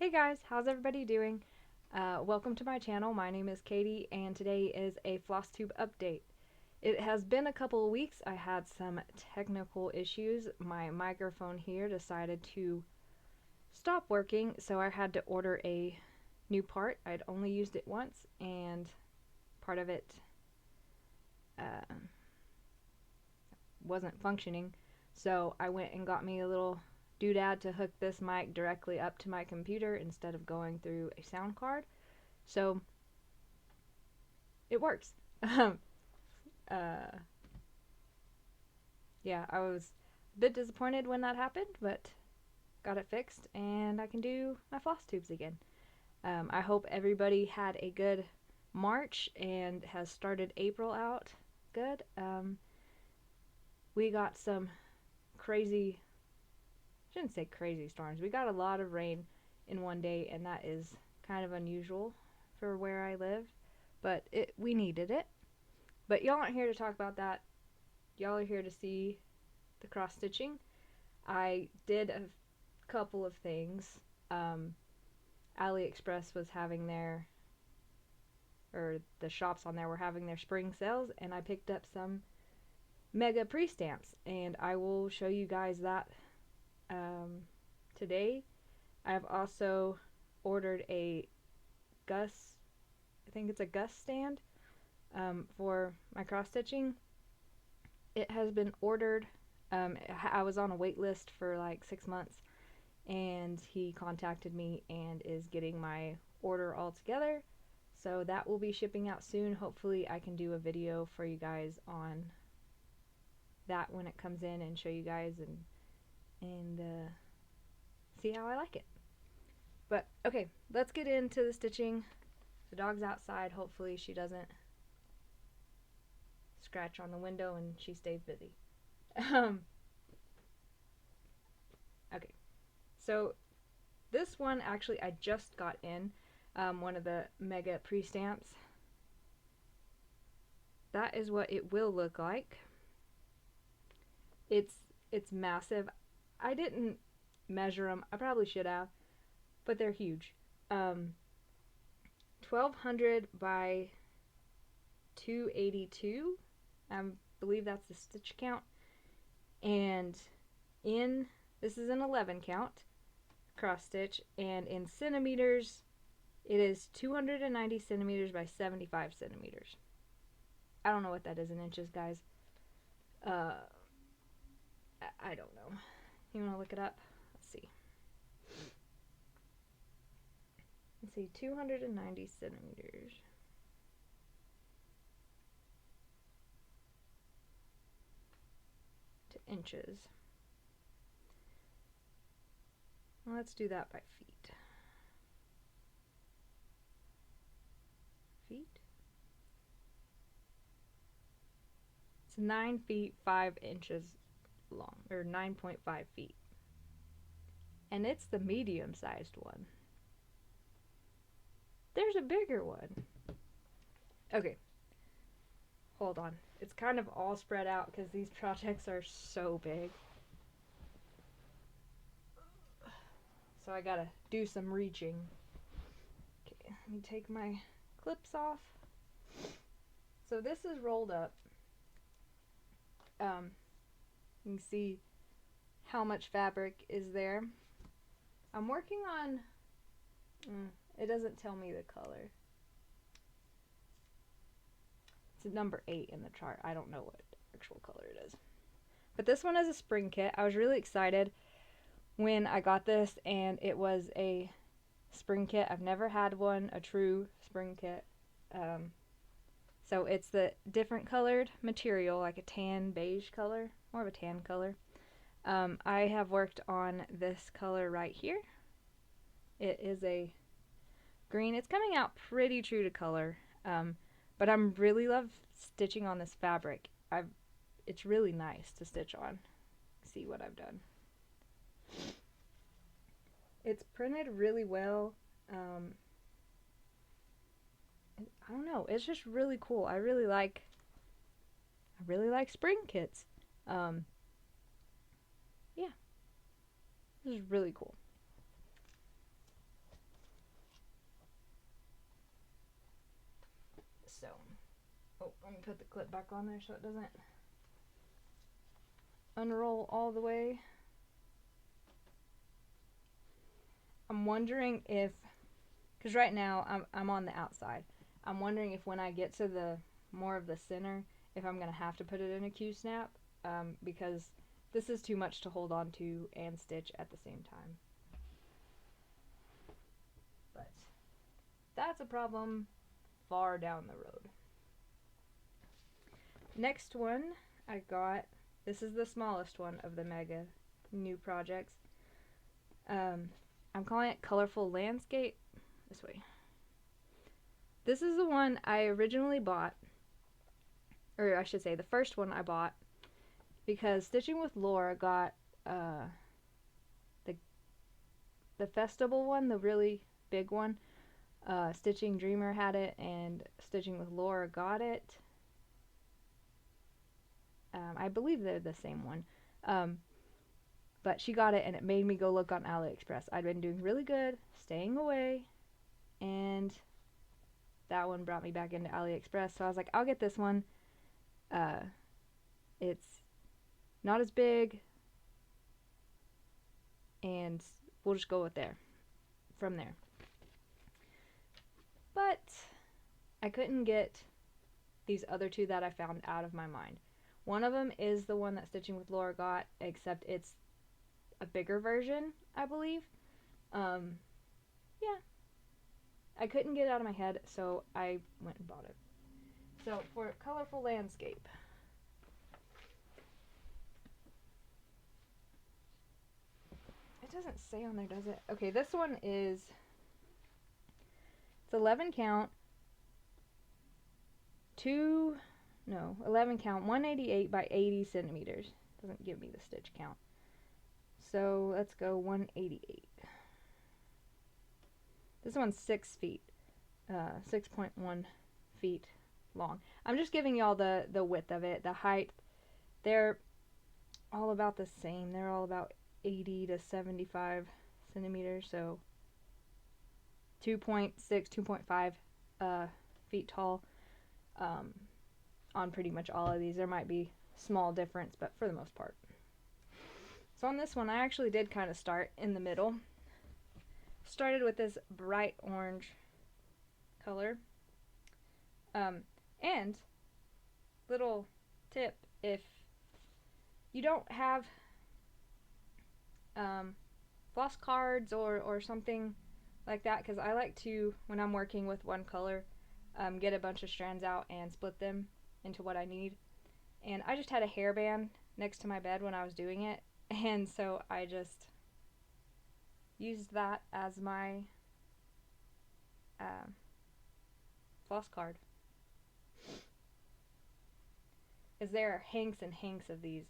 Hey guys, how's everybody doing? Welcome to my channel. My name is Katie and today is a FLOSSTUBE update. It has been a couple of weeks. I had some technical issues. My microphone here decided to stop working, so I had to order a new part. I'd only used it once and part of it wasn't functioning, so I went and got me a little doodad to hook this mic directly up to my computer instead of going through a sound card. So it works. Yeah, I was a bit disappointed when that happened, but got it fixed and I can do my floss tubes again. I hope everybody had a good March and has started April out good. We got some crazy, shouldn't say crazy storms. We got a lot of rain in one day, and that is kind of unusual for where I live, but we needed it. But y'all aren't here to talk about that. Y'all are here to see the cross stitching. I did a couple of things. AliExpress was having their, or the shops on there were having their spring sales, and I picked up some mega pre-stamps, and I will show you guys that today. I've also ordered a Gus, I think it's a Gus stand for my cross stitching. It has been ordered. I was on a wait list for like 6 months, and he contacted me and is getting my order all together. So that will be shipping out soon. Hopefully I can do a video for you guys on that when it comes in and show you guys and see how I like it. But okay, let's get into the stitching. The dog's outside. Hopefully she doesn't scratch on the window and she stays busy. Okay, so this one actually I just got in, one of the mega pre-stamps. That is what it will look like. It's massive. I didn't measure them. I probably should have, but they're huge. 1200 by 282. I believe that's the stitch count. And this is an 11 count cross stitch, and in centimeters it is 290 centimeters by 75 centimeters. I don't know what that is in inches, guys. I don't know. You want to look it up? Let's see. 290 centimeters. To inches. Well, let's do that by feet. It's 9 feet 5 inches long, or 9.5 feet. And it's the medium sized one. There's a bigger one. Okay. Hold on. It's kind of all spread out because these projects are so big. So I gotta do some reaching. Okay, let me take my clips off. So this is rolled up. You can see how much fabric is there. I'm working on, it doesn't tell me the color. It's number 8 in the chart. I don't know what actual color it is. But this one is a spring kit. I was really excited when I got this, and it was a spring kit. I've never had one, a true spring kit. So it's the different colored material, like a tan beige color, more of a tan color. I have worked on this color right here. It is a green. It's coming out pretty true to color, but I'm really love stitching on this fabric. It's really nice to stitch on. See what I've done. It's printed really well. I don't know. It's just really cool. I really like spring kits. Yeah, this is really cool. Oh, let me put the clip back on there so it doesn't unroll all the way. I'm wondering if, because right now I'm on the outside. I'm wondering if when I get to the more of the center, if I'm gonna have to put it in a Q-snap, because this is too much to hold on to and stitch at the same time. But that's a problem far down the road. Next one I got, this is the smallest one of the mega new projects. I'm calling it Colorful Landscape. This way. This is the one I originally bought, or I should say the first one I bought, because Stitching with Laura got the festival one, the really big one. Stitching Dreamer had it, and Stitching with Laura got it. I believe they're the same one. But she got it, and it made me go look on AliExpress. I'd been doing really good, staying away, and that one brought me back into AliExpress. So I was like, I'll get this one. It's not as big, and we'll just go with from there. But I couldn't get these other two that I found out of my mind. One of them is the one that Stitching with Laura got, except it's a bigger version, I believe. Yeah. I couldn't get it out of my head, so I went and bought it. So for Colorful Landscape, it doesn't say on there, does it? Okay, this one is, it's 11 count, 11 count, 188 by 80 centimeters. Doesn't give me the stitch count. So let's go 188. This one's 6 feet, 6.1 feet long. I'm just giving y'all the width of it. The height, they're all about the same. They're all about 80 to 75 centimeters, so 2.6, 2.5 feet tall on pretty much all of these. There might be small difference, but for the most part. So on this one, I actually did kind of start in the middle. Started with this bright orange color. And little tip, if you don't have floss cards or something like that, because I like to, when I'm working with one color, get a bunch of strands out and split them into what I need. And I just had a hairband next to my bed when I was doing it, and so I just used that as my floss card. Because there are hanks and hanks of these.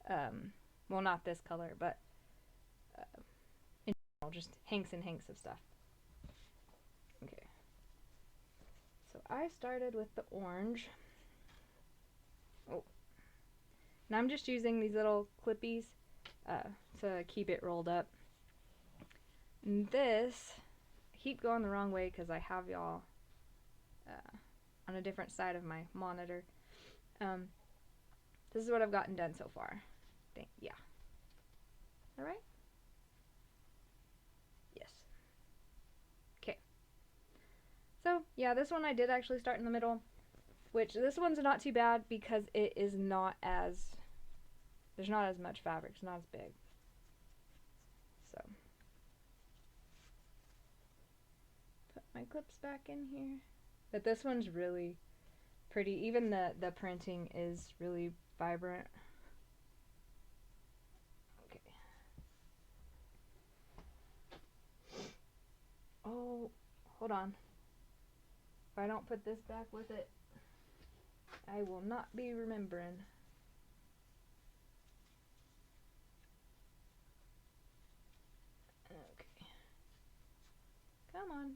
Well, not this color, but in general, just hanks and hanks of stuff. Okay. So I started with the orange. Oh. And I'm just using these little clippies to keep it rolled up. And this, I keep going the wrong way because I have y'all on a different side of my monitor. This is what I've gotten done so far. Yeah. Alright? Yes. Okay. So, yeah, this one I did actually start in the middle, which this one's not too bad because it is not as, there's not as much fabric, it's not as big. So, put my clips back in here. But this one's really pretty. Even the printing is really vibrant. Okay. Oh, hold on. If I don't put this back with it, I will not be remembering. Okay. Come on.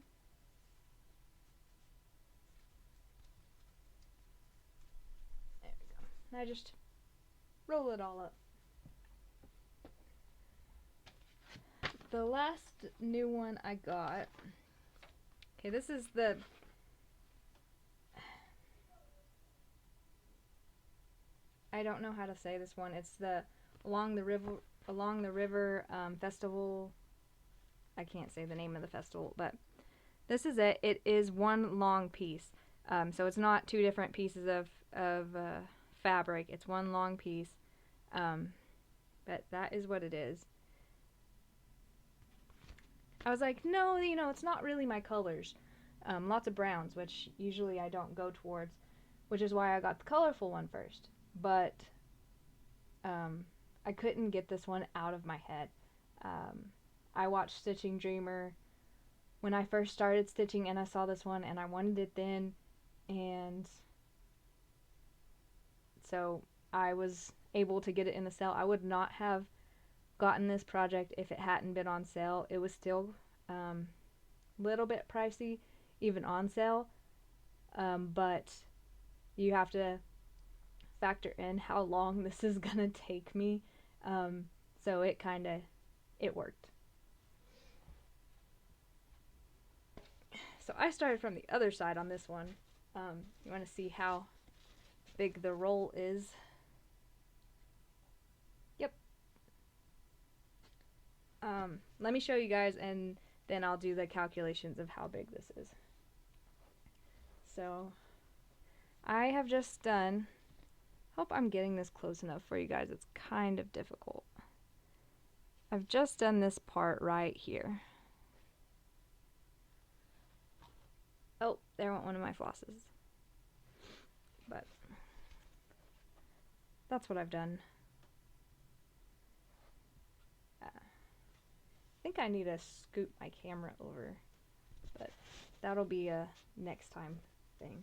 There we go. Now just roll it all up. The last new one I got, okay, this is the, I don't know how to say this one. It's the Along the River festival. I can't say the name of the festival, but this is it. It is one long piece. So it's not two different pieces of fabric. It's one long piece. But that is what it is. I was like, no, you know, it's not really my colors. Lots of browns, which usually I don't go towards, which is why I got the colorful one first. But I couldn't get this one out of my head. I watched Stitching Dreamer when I first started stitching, and I saw this one and I wanted it then, and so I was able to get it in the sale. I would not have gotten this project if it hadn't been on sale. It was still a little bit pricey even on sale, but you have to factor in how long this is gonna take me, so it worked. So I started from the other side on this one. You want to see how big the roll is? Yep. Let me show you guys, and then I'll do the calculations of how big this is. So I have just done, hope I'm getting this close enough for you guys. It's kind of difficult. I've just done this part right here. Oh, there went one of my flosses. But that's what I've done. I think I need to scoot my camera over, but that'll be a next time thing.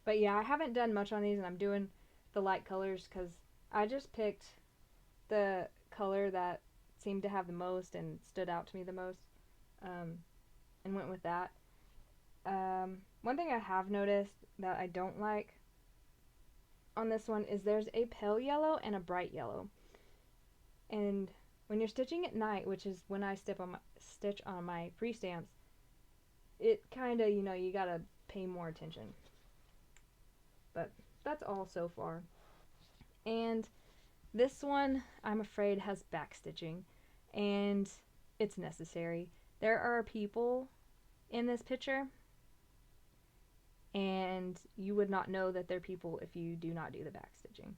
But yeah, I haven't done much on these, and I'm doing the light colors because I just picked the color that seemed to have the most and stood out to me the most, and went with that. One thing I have noticed that I don't like on this one is there's a pale yellow and a bright yellow. And when you're stitching at night, which is when I stitch on my pre-stamps, it kind of, you know, you gotta pay more attention. But that's all so far. And this one, I'm afraid, has back stitching, and it's necessary. There are people in this picture, and you would not know that they're people if you do not do the back stitching.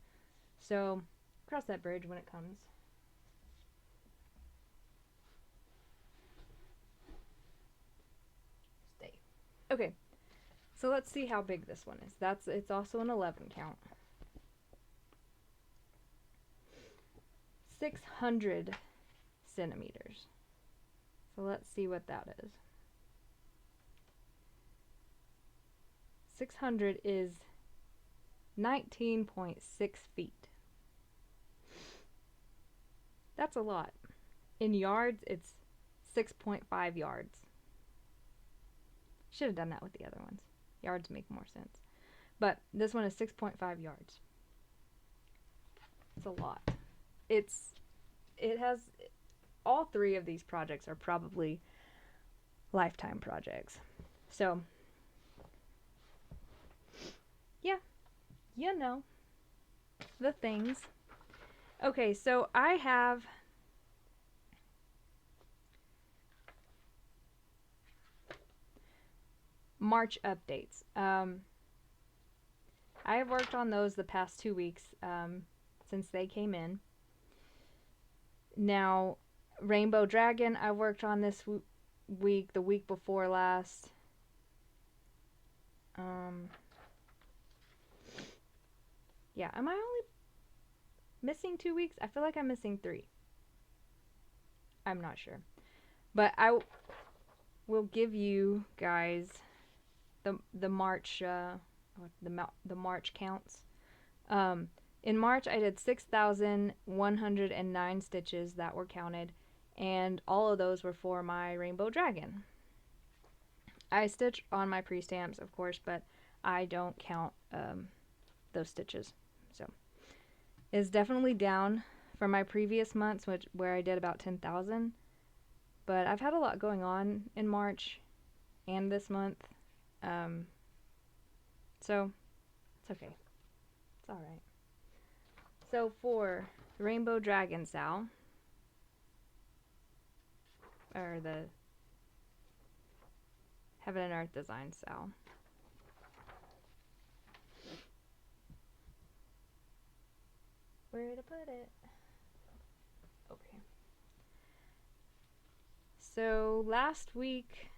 So cross that bridge when it comes. Stay. Okay, so let's see how big this one is. It's also an 11 count. 600 centimeters. So let's see what that is. 600 is 19.6 feet. That's a lot. In yards, it's 6.5 yards. Should have done that with the other ones. Yards make more sense. But this one is 6.5 yards. It's a lot. It has, all three of these projects are probably lifetime projects. So, yeah, you know, the things. Okay, so I have March updates. I have worked on those the past 2 weeks since they came in. Now, Rainbow Dragon I worked on this week, the week before last. Yeah, am I only missing 2 weeks? I feel like I'm missing 3. I'm not sure. But I will give you guys the March the March counts. In March I did 6,109 stitches that were counted, and all of those were for my Rainbow Dragon. I stitch on my pre-stamps, of course, but I don't count those stitches. So it's definitely down from my previous months, where I did about 10,000. But I've had a lot going on in March and this month, so it's okay. It's all right. So for the Rainbow Dragon Sal, or the Heaven and Earth Design Sal, where to put it? Okay. So last week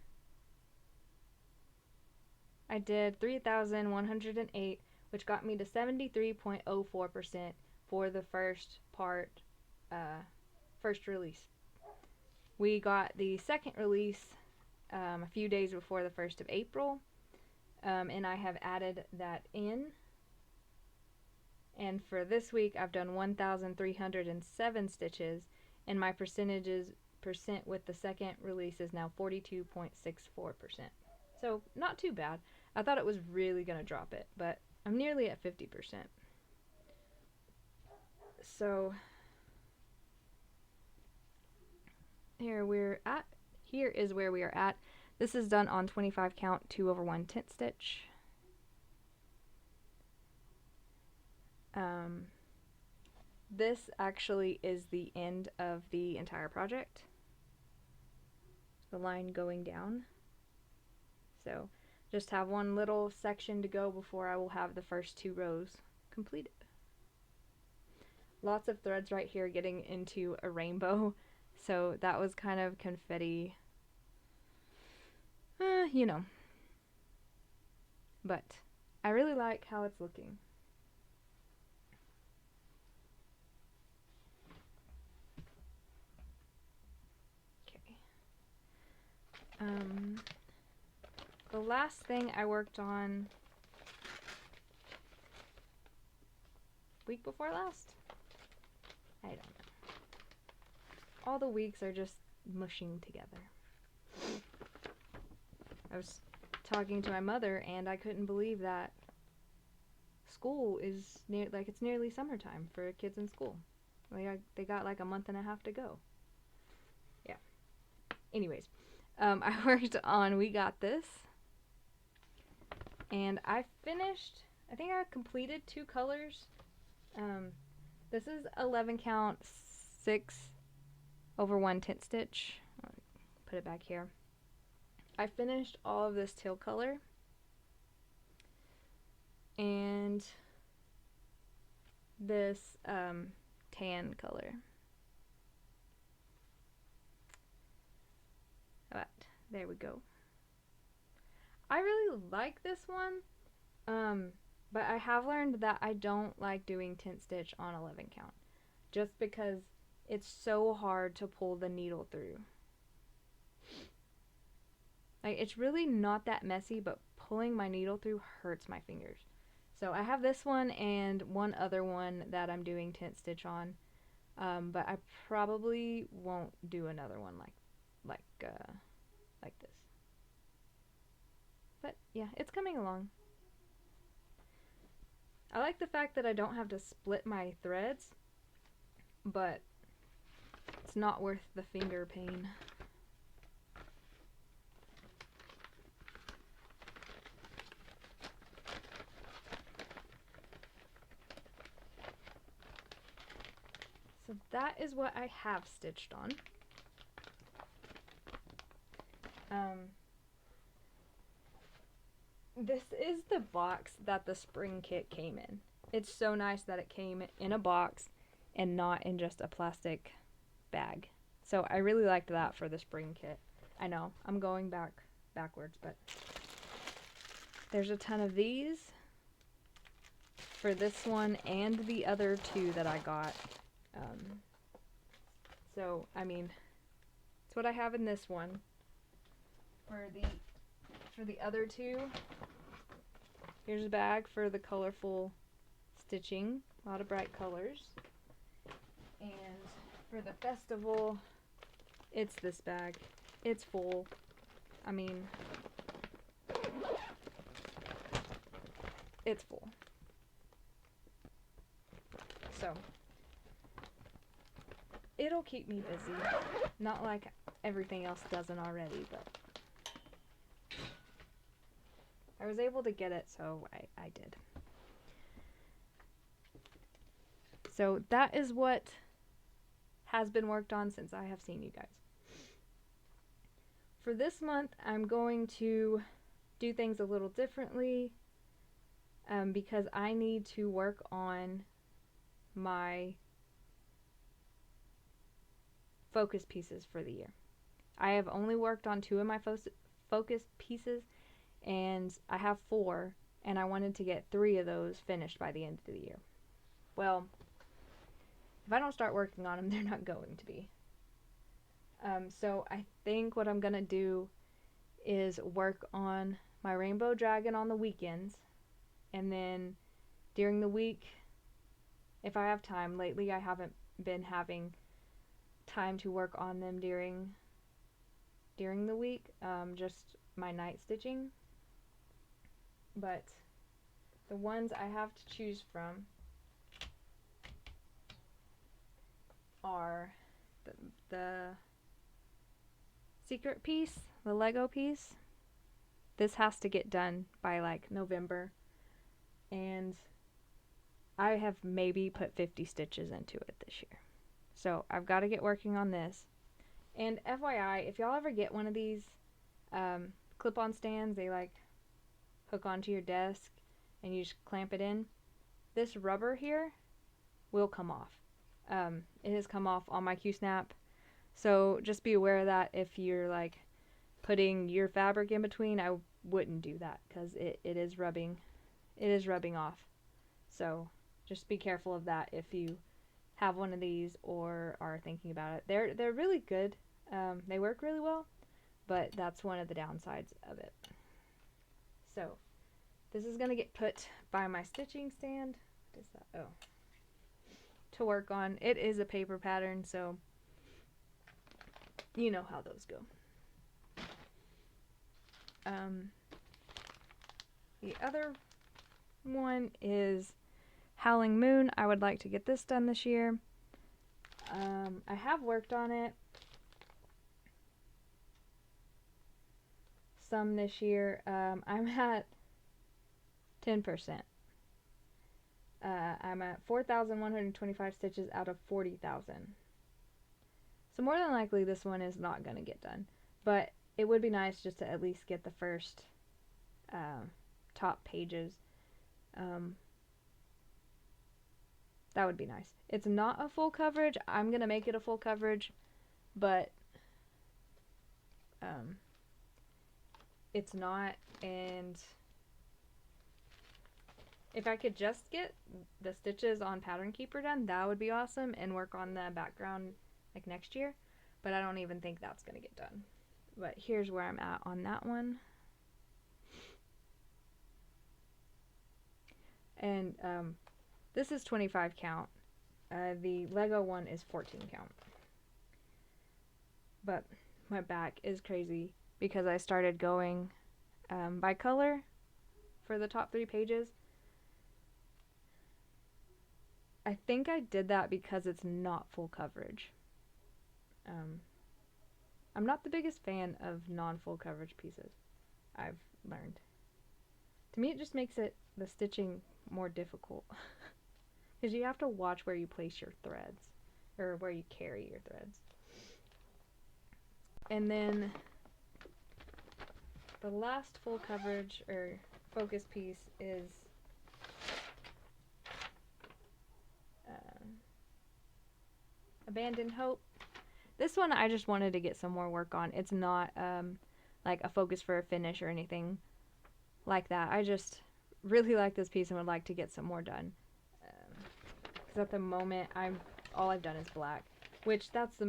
I did 3,108, which got me to 73.04% for the first part, first release. We got the second release a few days before the 1st of April, and I have added that in. And for this week, I've done 1,307 stitches, and my percent with the second release is now 42.64%. So not too bad. I thought it was really going to drop it, but I'm nearly at 50%. So here is where we are at. This is done on 25 count 2/1 tent stitch. This actually is the end of the entire project. The line going down. So just have one little section to go before I will have the first 2 rows completed. Lots of threads right here getting into a rainbow, so that was kind of confetti, you know. But I really like how it's looking. The last thing I worked on week before last? I don't know. All the weeks are just mushing together. I was talking to my mother and I couldn't believe that school is it's nearly summertime for kids in school. They got like a month and a half to go. Yeah. Anyways, I worked on We Got This, and I finished, I think I completed 2 colors. This is 11 count 6/1 tent stitch. I'll put it back here. I finished all of this teal color and this tan color. But there we go. I really like this one, but I have learned that I don't like doing tent stitch on 11 count, just because it's so hard to pull the needle through. Like, it's really not that messy, but pulling my needle through hurts my fingers. So I have this one and one other one that I'm doing tent stitch on, but I probably won't do another one like this. But yeah, it's coming along. I like the fact that I don't have to split my threads, but it's not worth the finger pain. So that is what I have stitched on. This is the box that the spring kit came in. It's so nice that it came in a box and not in just a plastic bag. So I really liked that for the spring kit. I know, I'm going backwards, but there's a ton of these for this one and the other 2 that I got. So, I mean, it's what I have in this one. For the other 2, here's a bag for the colorful stitching, a lot of bright colors. And for the festival, it's this bag. It's full. I mean, it's full. So, it'll keep me busy. Not like everything else doesn't already, but I was able to get it, so I did. So that is what has been worked on since I have seen you guys. For this month, I'm going to do things a little differently because I need to work on my focus pieces for the year. I have only worked on 2 of my focus pieces, and I have 4, and I wanted to get 3 of those finished by the end of the year. Well, if I don't start working on them, they're not going to be. So I think what I'm going to do is work on my rainbow dragon on the weekends, and then during the week, if I have time. Lately I haven't been having time to work on them during the week, just my night stitching. But the ones I have to choose from are the secret piece, the Lego piece. This has to get done by like November, and I have maybe put 50 stitches into it this year. So I've got to get working on this. And FYI, if y'all ever get one of these clip-on stands, they like hook onto your desk and you just clamp it in, this rubber here will come off. It has come off on my Q-snap, so just be aware of that. If you're like putting your fabric in between, I wouldn't do that because it is rubbing off. So just be careful of that if you have one of these or are thinking about it. They're really good. They work really well, but that's one of the downsides of it. So this is gonna get put by my stitching stand. What is that? Oh, to work on. It is a paper pattern, so you know how those go. The other one is Howling Moon. I would like to get this done this year. I have worked on it some this year. I'm at 10%. I'm at 4,125 stitches out of 40,000. So more than likely this one is not going to get done. But it would be nice just to at least get the first top pages. That would be nice. It's not a full coverage. I'm going to make it a full coverage, but it's not. And if I could just get the stitches on Pattern Keeper done, that would be awesome, and work on the background like next year. But I don't even think that's going to get done. But here's where I'm at on that one. And this is 25 count. The Lego one is 14 count. But my back is crazy because I started going by color for the top 3 pages. I think I did that because it's not full coverage. I'm not the biggest fan of non-full coverage pieces, I've learned. To me, it just makes the stitching more difficult because you have to watch where you place your threads or where you carry your threads. And then the last full coverage or focus piece is Abandoned Hope. This one I just wanted to get some more work on. It's not like a focus for a finish or anything like that. I just really like this piece and would like to get some more done. Because at the moment, all I've done is black, which that's the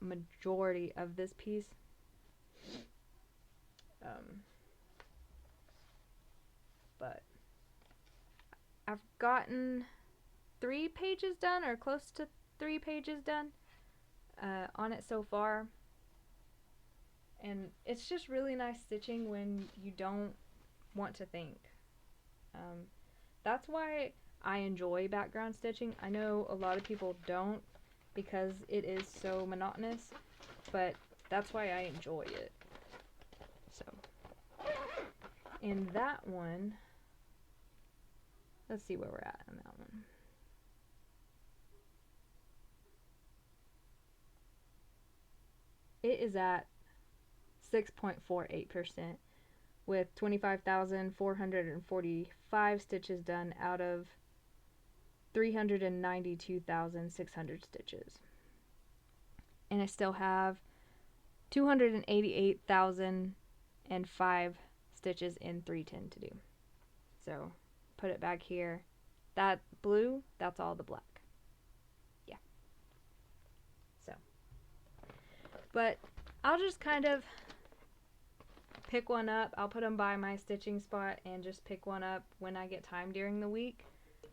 majority of this piece. But I've gotten 3 pages done, or close to 3 pages done on it so far. And it's just really nice stitching when you don't want to think. That's why I enjoy background stitching. I know a lot of people don't because it is so monotonous, but that's why I enjoy it. So, in that one, let's see where we're at on that one. it is at 6.48% with 25,445 stitches done out of 392,600 stitches. And I still have 288,005 stitches in 310 to do. So put it back here. That blue, that's all the black. Yeah. So, but I'll just kind of pick one up. I'll put them by my stitching spot and just pick one up when I get time during the week.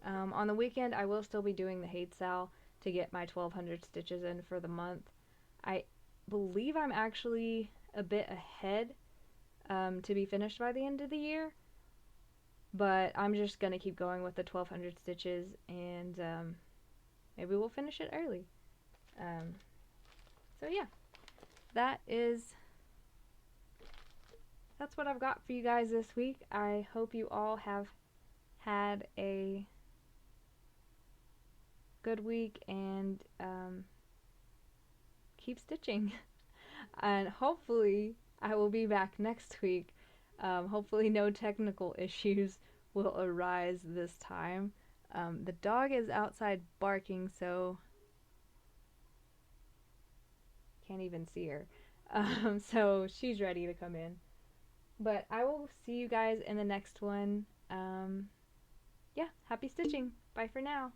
On the weekend, I will still be doing the hate sal to get my 1,200 stitches in for the month. I believe I'm actually a bit ahead to be finished by the end of the year, but I'm just going to keep going with the 1,200 stitches, and maybe we'll finish it early. So yeah, that's what I've got for you guys this week. I hope you all have had a good week, and keep stitching. And hopefully I will be back next week. Hopefully no technical issues will arise this time. The dog is outside barking, so can't even see her. So she's ready to come in. But I will see you guys in the next one. Yeah, happy stitching. Bye for now.